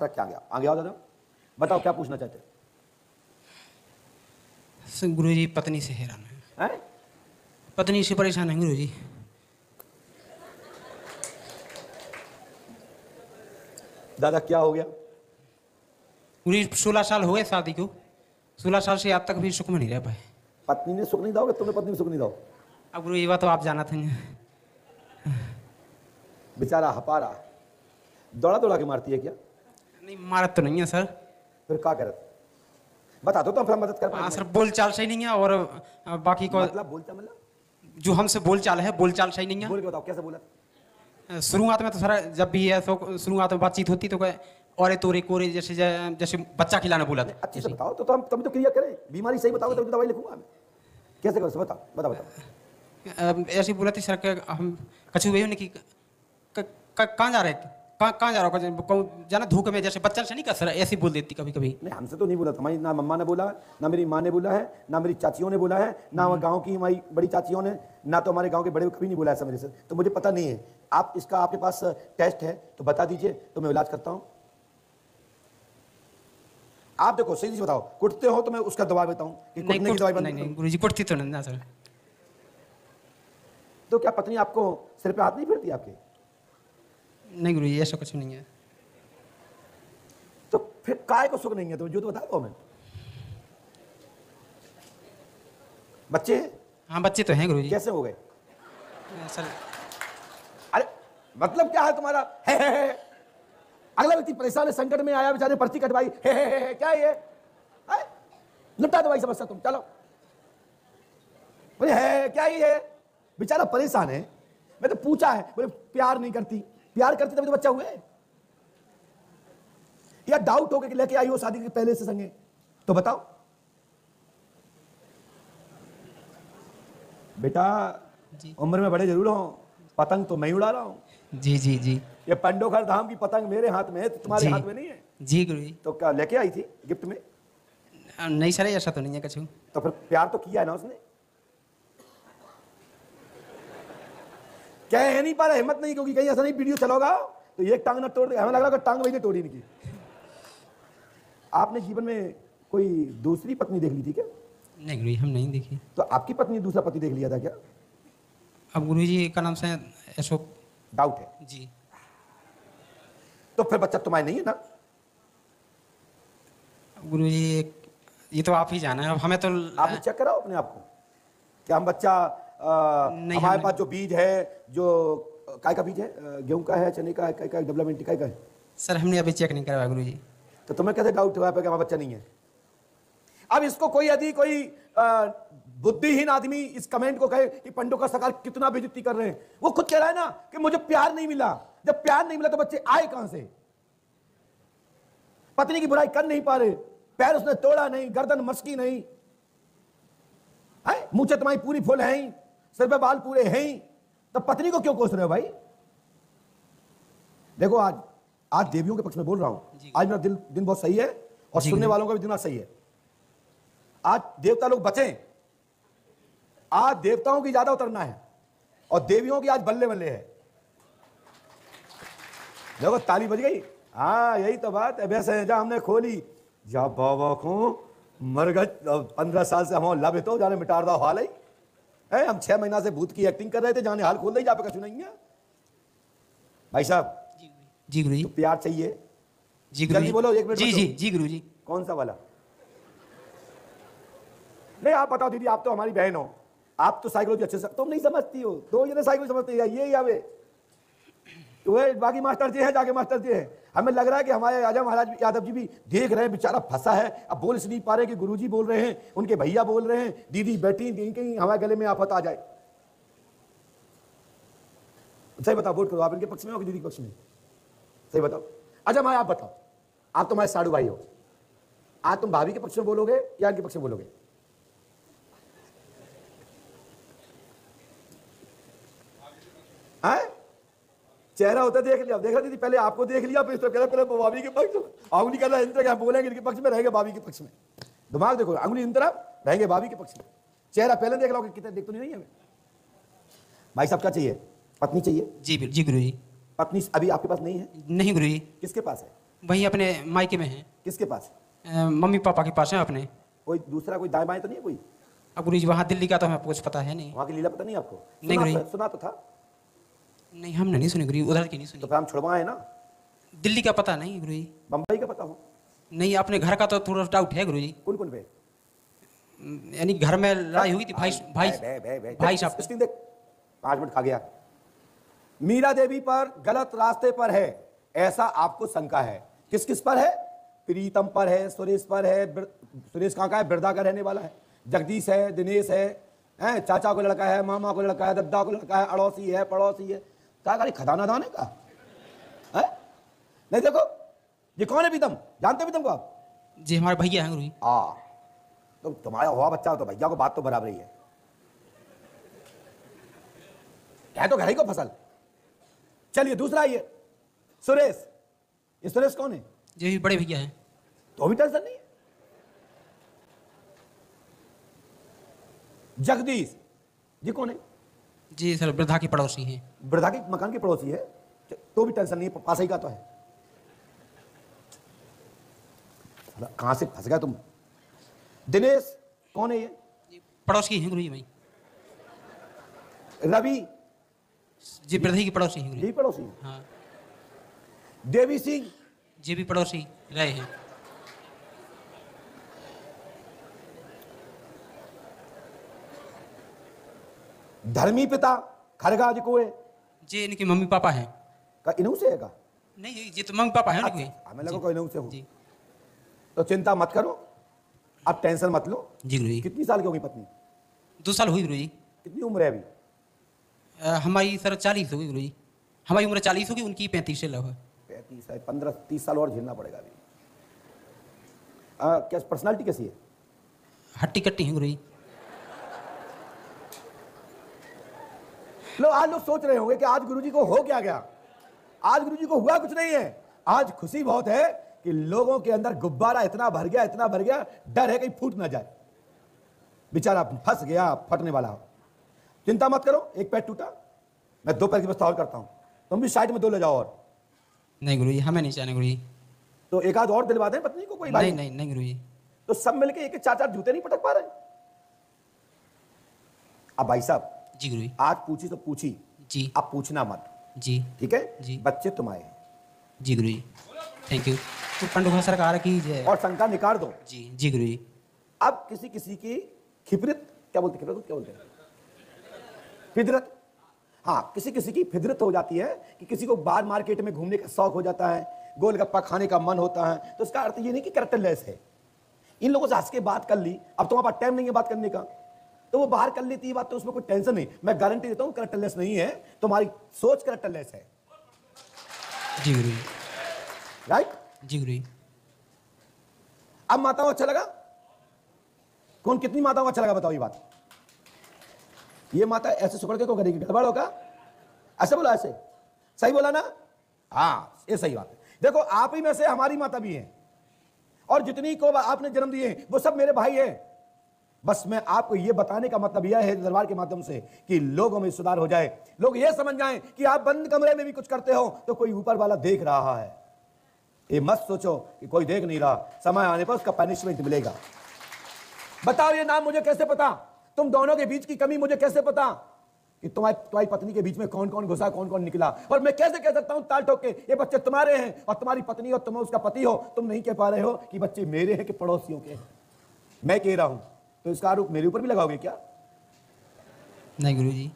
Master क्या गया आगे आओ दादा, बताओ क्या पूछना चाहते गुरुजी पत्नी से हैरान है, हैं? पत्नी से परेशान है गुरुजी। दादा क्या हो गया? गुरुजी 16 साल हो गए शादी को, 16 साल से आज तक भी सुख में नहीं रह पाए। पत्नी ने सुख नहीं दाओगे, तुम्हें पत्नी ने सुख नहीं दाओ? अब गुरुजी बात तो आप जाना थे। बेचारा हपा रहा, दौड़ा दौड़ा के मारती है क्या? नहीं मारत तो नहीं है सर। फिर क्या करत? बता दो तो फिर मदद कर हाँ पाएंगे। सर, बोल चाल सही नहीं है और बाकी को मतलब बोलता मतलब जो हमसे बोल चाल है, बोल चाल सही नहीं बोल के बताओ कैसे बोला? है। शुरुआत में तो सर जब भी है तो शुरुआत में बातचीत होती तो कहे और तोरे कोरे जैसे जैसे बच्चा खिलाना बोला था। अच्छे से बताओ तो हम तभी तो क्लियर करें। बीमारी सही बताओगे तभी तो दवाई लिखूंगा मैं। कैसे करो बताओ बताओ बताओ। ऐसी बोला थी सर कि हम कछु भी नहीं कि कहाँ जा रहे, कहाँ जा रहा हो जाना धूप में, जैसे बच्चा से नहीं कर सर, ऐसी बोल देती कभी कभी। नहीं हमसे तो नहीं बोला, हमारी ना मम्मा ने बोला है, ना मेरी माँ ने बोला है, ना मेरी चाचियों ने बोला है, ना गांव की हमारी बड़ी चाचियों ने, ना तो हमारे गांव के बड़े कभी नहीं बोला ऐसा मेरे से, तो मुझे पता नहीं है। आप इसका आपके पास टेस्ट है तो बता दीजिए तो मैं इलाज करता हूँ। आप देखो सही से बताओ, कुटते हो तो मैं उसका दवा देता हूँ कि कुटने की दवाई नहीं नहीं गुरुजी कुटती तो नहीं ना सर। तो क्या पत्नी आपको सिर पे हाथ नहीं फिरती आपके? नहीं गुरुजी ऐसा कुछ नहीं है। तो फिर काय को सुख नहीं है? तो जो तो बता दो हमें। बच्चे? हाँ बच्चे तो हैं गुरुजी। कैसे हो गए सर? अरे मतलब क्या है तुम्हारा? है। अगला व्यक्ति परेशान है, संकट में आया, बेचारे पर्ची कटवाई, है क्या ये? निपटा दो भाई समस्या तुम, चलो। बोले है क्या ये? बेचारा परेशान है। मैं तो पूछा है, बोले प्यार नहीं करती। प्यार करती तभी तो बच्चा हुए। या डाउट हो गया कि लेके आई हो शादी के पहले से संगे, तो बताओ बेटा। उम्र में बड़े जरूर हो, पतंग तो मैं ही उड़ा रहा हूं। जी जी जी। ये पंडोखर धाम की पतंग मेरे हाथ में है, तो तुम्हारे हाथ में नहीं है। जी गुरुजी। तो क्या लेके आई थी गिफ्ट में? नहीं सर ऐसा तो नहीं है कछु। तो फिर प्यार तो किया है ना उसने? कह नहीं पा रहा, हिम्मत नहीं, क्योंकि कहीं ऐसा नहीं वीडियो चलोगा तो एक टांग ना तोड़ दे। हमें लग रहा है टांग वही ने तोड़ी इनकी। आपने जीवन में कोई दूसरी पत्नी देख ली थी क्या? नहीं गुरुजी हम नहीं देखी। तो आपकी पत्नी ने दूसरा पति देख लिया था क्या? अब गुरुजी का नाम से अशोक। डाउट है जी। तो फिर बच्चा तुम्हारे नहीं है ना? गुरुजी ये तो आप ही जाना है, अब हमें तो आपने चेक कराओ अपने आप को क्या हम बच्चा हमारे पास जो बीज है, जो काय का बीज है, गेहूं का है, चने का है, काय का डेवलपमेंट काय का है? सर हमने अभी चेक नहीं करवाया गुरुजी। तो तुम्हें कैसे डाउट हुआ कि हमारा बच्चा नहीं है? अब इसको कोई यदि कोई बुद्धिहीन आदमी इस कमेंट को कहे कि पंडो का सरकार कितना बेइज्जती कर रहे हैं, वो खुद कह रहा है ना कि मुझे प्यार नहीं मिला। जब प्यार नहीं मिला तो बच्चे आए कहां से? पत्नी की बुराई कर नहीं पा रहे, पैर उसने तोड़ा नहीं, गर्दन मस्की नहीं है, मुंह तुम्हारी पूरी फुल है ही, सिर पे बाल पूरे हैं ही, तो पत्नी को क्यों कोस रहे हो भाई? देखो आज देवियों के पक्ष में बोल रहा हूं। आज मेरा दिन बहुत सही है और सुनने वालों का भी दिन सही है। आज देवता लोग बचे, आज देवताओं की ज्यादा उतरना है और देवियों की आज बल्ले बल्ले है। देखो ताली बज गई। हाँ यही तो बात है। वैसे जहां हमने खोली जा बाबा को मरगज 15 साल से हम लाभ तो जाने मिटार दा हाल है। हम 6 महीना से भूत की एक्टिंग कर रहे थे, जाने हाल खोल दे, जा पे कछु नहीं है। भाई साहब जी गुरुजी। तो प्यार चाहिए? जी जल्दी बोलो, 1 मिनट। जी जी जी गुरुजी। कौन सा वाला? नहीं आप बताओ दीदी, आप तो हमारी बहन हो, आप तो साइकोलॉजी अच्छे से तुम नहीं समझती हो, तो ये साइकोलॉजी समझती है ये या वे तो बाकी मास्टर जी हैं, जाके मास्टर जी हैं। हमें लग रहा है कि हमारे राजा महाराज यादव जी भी देख रहे हैं, बेचारा फंसा है, अब बोल नहीं पा रहे कि गुरुजी बोल रहे हैं, उनके भैया बोल रहे हैं, दीदी बैठी, कहीं हमारे गले में आफत आ जाए। सही बताओ, वोट करो, आप इनके पक्ष में हो कि दीदी के पक्ष में? सही बताओ। अच्छा मैं आप बताओ, आप तुम्हारे साड़ू भाई हो, आज तुम भाभी के पक्ष में बोलोगे या इनके पक्ष में बोलोगे? चेहरा होता देख लिया, देखा दीदी पहले आपको देख लिया, फिर पहले भाभी के पक्ष में अंगुली कर रहा है, इन तरह बोलेंगे इनके पक्ष में, रहेंगे भाभी के पक्ष में। दिमाग देखो, अंगुली इन तरफ, रहेंगे भाभी के पक्ष में। चेहरा पहले देख लो कि कितने देख तो नहीं हमें। भाई साहब क्या चाहिए? पत्नी चाहिए? जी जी गुरुजी। पत्नी अभी आपके पास नहीं है? नहीं गुरुजी। किसके पास है? वहीं अपने मायके में है। किसके पास? मम्मी पापा के पास है अपने। कोई दूसरा कोई दाएं बाएं तो नहीं है कोई? अब गुरुजी वहाँ दिल्ली का तो हमें कुछ पता है नहीं। वहाँ की लीला पता नहीं आपको? नहीं सुना गुरुजी। सुना तो था। नहीं हमने नहीं सुनी गुरुजी, उधर की नहीं तो सुनी। फिर हम छुड़वाए ना। दिल्ली का पता नहीं गुरुजी। बम्बई का पता हो? नहीं अपने घर का तो थोड़ा डाउट है गुरुजी। कौन कौन पे? यानी घर में लड़ाई हुई थी भाई भाई साहब। स्क्रीन देख, 5 मिनट खा गया। मीरा देवी पर गलत रास्ते पर है ऐसा आपको शंका है। किस किस पर है? प्रीतम पर है, सुरेश पर है। सुरेश कहाँ का है? बिरदा का रहने वाला है। जगदीश है, दिनेश है, चाचा को लड़का है, मामा को लड़का है, दद्दा को लड़का है, अड़ोसी है, पड़ोसी है। क्या गाड़ी खदाना दाने का है? नहीं देखो ये कौन है प्रीतम? जानते प्रीतम को आप? जी हमारे भैया हैं गुरुजी। तो तुम्हारा हुआ बच्चा हो तो भैया को बात तो बराबर ही है। क्या तो घर ही को फसल। चलिए दूसरा ये सुरेश। ये सुरेश कौन है? जी बड़े भैया हैं। तो भी टेंशन नहीं है। जगदीश जी कौन है? जी सर वृद्धा की पड़ोसी हैं। वृद्धा के मकान के पड़ोसी है तो भी टेंशन नहीं है, पास ही का तो है। कहां से फंस गया तुम? दिनेश कौन है ये? पड़ोसी हैं गुरुजी वहीं। रवि जी वृद्धा की पड़ोसी हैं गुरुजी। यही पड़ोसी है। हाँ देवी सिंह जी भी पड़ोसी रहे हैं। धर्मी पिता खरगाज को है जी इनके मम्मी पापा हैं। का इनहू से है का? नहीं जी तो मम्मी पापा हैं उनके। हमें लगा कोई इनहू से हो। जी तो चिंता मत करो, अब टेंशन मत लो। जी गुरुजी। कितनी साल की होगी पत्नी? 2 साल हुई गुरुजी। कितनी उम्र है अभी? हमारी सर 40 होगी गुरुजी। हमारी उम्र 40 होगी, उनकी 35 से लगभग। 35 है, 15-30 साल और झेलना पड़ेगा अभी। क्या पर्सनालिटी कैसी है? हट्टी कट्टी हैं गुरुजी। लो आज लोग सोच रहे होंगे कि आज गुरुजी को हो क्या गया। आज गुरुजी को हुआ कुछ नहीं है। आज खुशी बहुत है कि लोगों के अंदर गुब्बारा इतना भर गया, इतना भर गया, डर है कहीं फूट ना जाए। बेचारा फंस गया, फटने वाला हो। चिंता मत करो, एक पैर टूटा, मैं 2 पैर की व्यवस्था और करता हूं। तुम भी साइड में 2 ले जाओ। और नहीं गुरुजी हमें नहीं चाहने गुरुजी। तो एक आध और दिलवा दें पत्नी को कोई भाई। नहीं नहीं नहीं गुरुजी। तो सब मिलके एक 4-4 जूते नहीं पटक पा रहे। अब भाई साहब जी गुरुजी। आज पूछी तो पूछी, जी अब पूछना मत, जी ठीक है? जी। बच्चे तुम्हारे हैं जी गुरुजी। Thank you. तो पंडुखा सरकार की जय। और शंका निकाल दो। जी जी गुरुजी। अब किसी किसी की खिफरत, क्या बोलते हैं, क्या बोलते हैं, फिदरत। हाँ, किसी किसी की फिदरत हो जाती है कि किसी को बाहर मार्केट में घूमने का शौक हो जाता है, गोलगप्पा खाने का मन होता है। तो इसका अर्थ ये नहीं कि कैरेक्टरलेस है। इन लोगों से हंस के बात कर ली, अब तुम्हारे पास टाइम नहीं है बात करने का, तो वो बाहर कर लेती है बात, तो उसमें कोई टेंशन नहीं। मैं गारंटी देता हूं कैरेक्टरलेस नहीं है, तुम्हारी सोच कैरेक्टरलेस है। जी गुरुजी। राइट? जी गुरुजी। अब माताओं अच्छा लगा? कौन कितनी माताओं को अच्छा लगा बताओ ये बात? ये माता ऐसे सुकड़ के को करेगी, गड़बड़ होगा? ऐसे बोला, ऐसे सही बोला ना? हाँ ये सही बात है। देखो आप ही में से हमारी माता भी है, और जितनी को आपने जन्म दिए हैं वो सब मेरे भाई हैं। बस मैं आपको ये बताने का मतलब यह है दरबार के माध्यम से कि लोगों में सुधार हो जाए, लोग ये समझ जाएं कि आप बंद कमरे में भी कुछ करते हो तो कोई ऊपर वाला देख रहा है। ये मत सोचो कि कोई देख नहीं रहा, समय आने पर उसका पनिशमेंट मिलेगा। बताओ ये नाम मुझे कैसे पता? तुम दोनों के बीच की कमी मुझे कैसे पता कि तुम्हारी पत्नी के बीच में कौन कौन घुसा, कौन कौन निकला? और मैं कैसे कह सकता हूं ताल ठोक के ये बच्चे तुम्हारे हैं और तुम्हारी पत्नी और तुम उसका पति हो? तुम नहीं कह पा रहे हो कि बच्चे मेरे हैं कि पड़ोसियों के हैं। मैं कह रहा हूं, तो इसका आरोप मेरे ऊपर भी लगाओगे क्या? नहीं गुरुजी।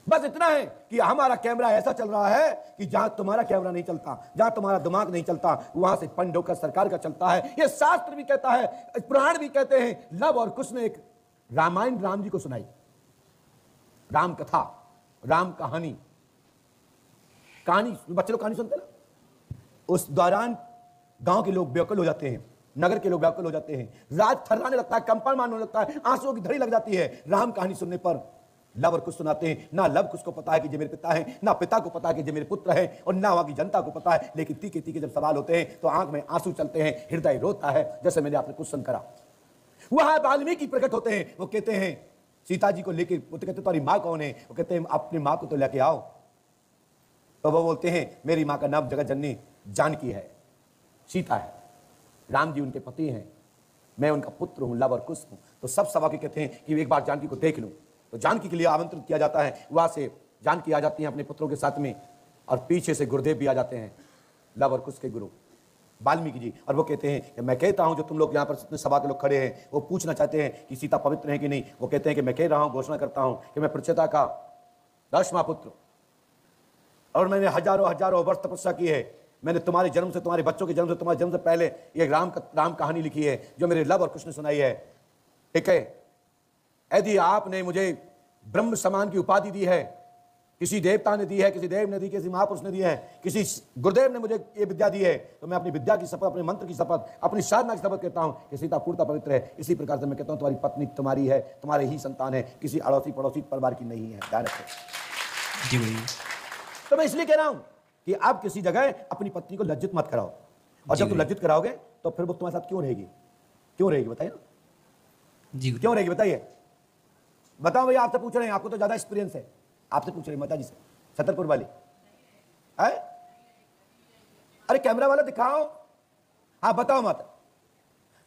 बस इतना है कि हमारा कैमरा ऐसा चल रहा है कि जहां तुम्हारा कैमरा नहीं चलता, जहां तुम्हारा दिमाग नहीं चलता, वहां से पंडोकर सरकार का चलता है। ये शास्त्र भी कहता है, पुराण भी कहते हैं। लव और कुश ने एक रामायण राम जी को सुनाई, राम कथा, राम कहानी, बच्चे लोग कहानी सुनते ना, उस दौरान गांव के लोग व्याकुल हो जाते हैं, नगर के लोग व्याकुल हो जाते हैं, राज थर्राने लगता है, कंपन मारने लगता है, आंसुओं की धड़ी लग जाती है। राम कहानी सुनने पर लव और कुश सुनाते हैं। ना लव कुश को पता है कि ये मेरे पिता है, ना पिता को पता है कि ये मेरे पुत्र है, और ना वहां की जनता को पता है। लेकिन तीखे तीखे जब सवाल होते हैं तो आंख में आंसू चलते हैं, हृदय रोता है, जैसे मैंने आपने क्वेश्चन करा। वहां वाल्मीकि प्रकट होते हैं, वो कहते हैं सीता जी को लेके, वो तो कहते तुम्हारी माँ कौन है? वो कहते हैं अपनी माँ को तो लेके आओ। तो वो बोलते हैं मेरी माँ का नाम जगत जननी जानकी है, सीता है, राम जी उनके पति हैं, मैं उनका पुत्र हूं, लव और कुश हूं। तो सब सभा के कहते हैं कि एक बार जानकी को देख लूं। तो जानकी के लिए आमंत्रित किया जाता है, वहां से जानकी आ जाती है अपने पुत्रों के साथ में, और पीछे से गुरुदेव भी आ जाते हैं, लव और कुश के गुरु वाल्मीकि जी। और वो कहते हैं कि मैं कहता हूं, जो तुम लोग यहाँ पर जितने सभा के लोग खड़े हैं वो पूछना चाहते हैं कि सीता पवित्र है कि नहीं, वो कहते हैं कि मैं कह रहा हूं, घोषणा करता हूं कि मैं प्रचेता का 10वां पुत्र, और मैंने हजारों हजारों वर्ष तपस्या की है। मैंने तुम्हारे जन्म से, तुम्हारे बच्चों के जन्म से, तुम्हारे जन्म से पहले ये राम कहानी लिखी है जो मेरे लव और कुश ने सुनाई है। ठीक है, यदि आपने मुझे ब्रह्म समान की उपाधि दी है, किसी देवता ने दी है, किसी देव ने दी, किसी महापुरुष ने दी है, किसी गुरुदेव ने मुझे ये विद्या दी है, तो मैं अपनी विद्या की शपथ, अपने मंत्र की शपथ, अपनी साधना की शपथ कहता हूं कि सीता पूर्णतः पवित्र है। इसी प्रकार से मैं कहता हूं तुम्हारी पत्नी तुम्हारी है, तुम्हारे ही संतान है, किसी अड़ोसी पड़ोसी परिवार की नहीं है। डायरेक्ट जी भाई। तो मैं इसलिए कह रहा हूं कि आप किसी जगह अपनी पत्नी को लज्जित मत कराओ, और जब तुम लज्जित कराओगे तो फिर वो तुम्हारे साथ क्यों रहेगी? क्यों रहेगी बताइए ना, जी क्यों रहेगी बताइए? बताओ भैया, आपसे पूछ रहे हैं, आपको तो ज्यादा एक्सपीरियंस है, आपसे पूछ रहे हैं माता जी से, छतरपुर वाली है। अरे कैमरा वाला दिखाओ, हाँ बताओ माता,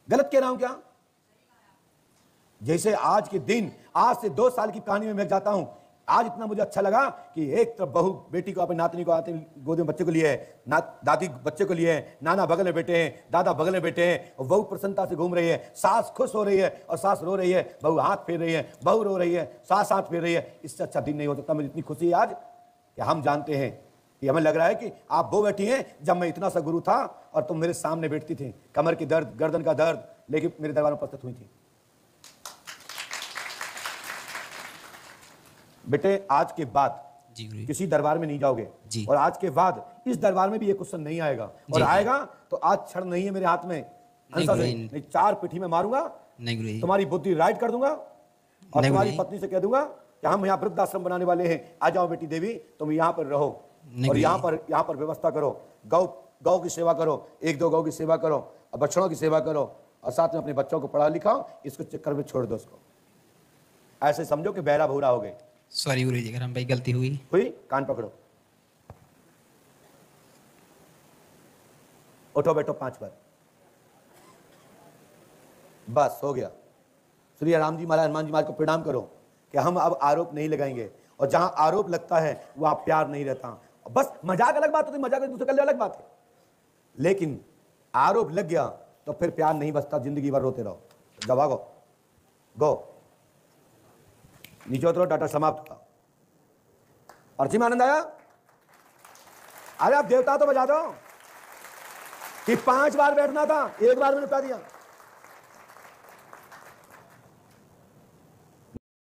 गलत कह रहा हूं क्या? जैसे आज के दिन, आज से 2 साल की कहानी में मैं जाता हूं, आज इतना मुझे अच्छा लगा कि एक तरफ बहू बेटी को, अपने नातनी को आते गोदी में बच्चे को लिए है, दादी बच्चे को लिए है, नाना बगल में बैठे हैं, दादा बगल में बैठे हैं, और बहू प्रसन्नता से घूम रही है, सास खुश हो रही है और सास रो रही है, बहू हाथ फेर रही है, बहू रो रही है, सास हाथ फेर रही है। इससे अच्छा दिन नहीं हो सकता। मुझे इतनी खुशी है आज कि हम जानते हैं कि हमें लग रहा है कि आप वो बैठी हैं जब मैं इतना सा गुरु था और तुम मेरे सामने बैठती थी, कमर की दर्द, गर्दन का दर्द लेकिन मेरे दरबार में उपस्थित हुई थी। बेटे आज के बाद किसी दरबार में नहीं जाओगे, और आज के बाद इस दरबार में भी ये क्वेश्चन नहीं आएगा, और आएगा तो आज क्षण नहीं है मेरे हाथ में, नहीं 4 पिठी में मारूंगा, तुम्हारी बुद्धि राइट कर दूंगा, और तुम्हारी पत्नी से कह दूंगा कि हम यहाँ वृद्धाश्रम बनाने वाले हैं, आ जाओ बेटी देवी, तुम यहाँ पर रहो, और यहाँ पर व्यवस्था करो, गौ की सेवा करो, 1-2 गौ की सेवा करो, और बछड़ों की सेवा करो, और साथ में अपने बच्चों को पढ़ा लिखाओ, इसको चक्कर में छोड़ दो उसको। ऐसे समझो कि बहरा भूरा हो गए। सॉरी गुरु जी, अगर हम भाई गलती हुई, कान पकड़ो, उठो बैठो 5 बार, बस हो गया। श्री राम जी महाराज, हनुमान जी महाराज को प्रणाम करो कि हम अब आरोप नहीं लगाएंगे, और जहां आरोप लगता है वहां प्यार नहीं रहता। बस मजाक अलग बात होती है, मजाक एक दूसरे का अलग बात है, लेकिन आरोप लग गया तो फिर प्यार नहीं बचता, जिंदगी भर रोते रहो। दबागो, गो नीचे उतरो, डाटा समाप्त हुआ। अर्ची में आनंद आया? अरे आप देवता तो बजा दो कि 5 बार बैठना था, 1 बार में निपटा दिया।